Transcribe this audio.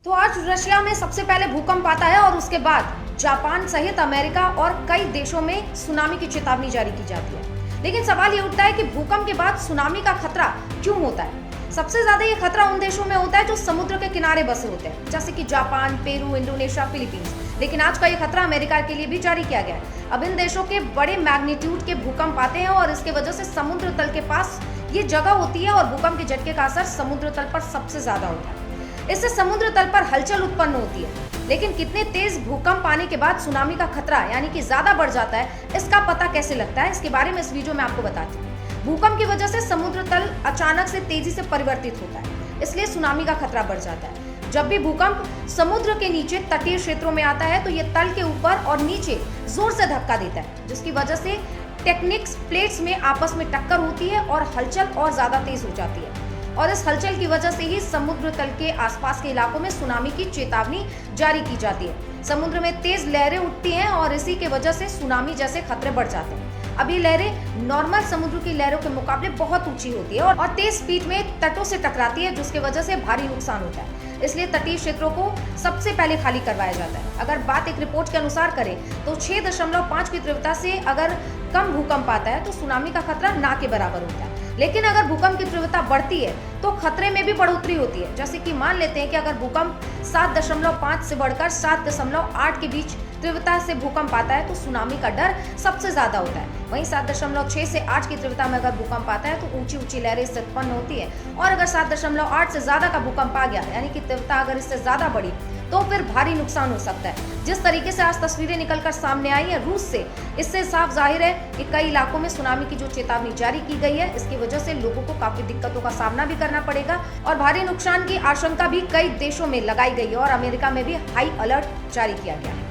तो आज रशिया में सबसे पहले भूकंप आता है और उसके बाद जापान सहित अमेरिका और कई देशों में सुनामी की चेतावनी जारी की जाती है। लेकिन सवाल ये उठता है कि भूकंप के बाद सुनामी का खतरा क्यों होता है। सबसे ज्यादा ये खतरा उन देशों में होता है जो समुद्र के किनारे बसे होते हैं, जैसे कि जापान, पेरू, इंडोनेशिया, फिलीपींस। लेकिन आज का ये खतरा अमेरिका के लिए भी जारी किया गया है। अब इन देशों के बड़े मैग्नीट्यूड के भूकंप आते हैं और इसके वजह से समुद्र तल के पास ये जगह होती है और भूकंप के झटके का असर समुद्र तल पर सबसे ज्यादा होता है। इससे समुद्र तल पर हलचल उत्पन्न होती है। लेकिन कितने तेज भूकंप आने के बाद सुनामी का खतरा यानी कि ज्यादा बढ़ जाता है, इसका पता कैसे लगता है, इसके बारे में इस वीडियो में आपको बताती हूँ। भूकंप की वजह से समुद्र तल अचानक से तेजी से परिवर्तित होता है, इसलिए सुनामी का खतरा बढ़ जाता है। जब भी भूकंप समुद्र के नीचे तटीय क्षेत्रों में आता है तो ये तल के ऊपर और नीचे जोर से धक्का देता है, जिसकी वजह से टेक्टोनिक प्लेट्स में आपस में टक्कर होती है और हलचल और ज्यादा तेज हो जाती है। और इस हलचल की वजह से ही समुद्र तल के आसपास के इलाकों में सुनामी की चेतावनी जारी की जाती है। समुद्र में तेज लहरें उठती हैं और इसी के वजह से सुनामी जैसे खतरे बढ़ जाते हैं। अब ये लहरें नॉर्मल समुद्र की लहरों के मुकाबले बहुत ऊंची होती है और तेज स्पीड में तटों से टकराती है, जिसकी वजह से भारी नुकसान होता है। इसलिए तटीय क्षेत्रों को सबसे पहले खाली करवाया जाता है। अगर बात एक रिपोर्ट के अनुसार करें तो 6.5 की तीव्रता से अगर कम भूकंप आता है तो सुनामी का खतरा ना के बराबर होता है। लेकिन अगर भूकंप की तीव्रता बढ़ती है तो खतरे में भी बढ़ोतरी होती है। जैसे कि मान लेते हैं कि अगर भूकंप 7.5 से बढ़कर 7.8 के बीच तीव्रता से भूकंप आता है तो सुनामी का डर सबसे ज्यादा होता है। वहीं 7.6 से 8 की तीव्रता में अगर भूकंप आता है तो ऊंची ऊंची लहरें इससे उत्पन्न होती है। और अगर 7.8 से ज्यादा का भूकंप आ गया यानी कि तीव्रता अगर इससे ज्यादा बढ़ी तो फिर भारी नुकसान हो सकता है। जिस तरीके से आज तस्वीरें निकलकर सामने आई है रूस से, इससे साफ जाहिर है कि कई इलाकों में सुनामी की जो चेतावनी जारी की गई है, इसकी वजह से लोगों को काफी दिक्कतों का सामना भी करना पड़ेगा और भारी नुकसान की आशंका भी कई देशों में लगाई गई है और अमेरिका में भी हाई अलर्ट जारी किया गया है।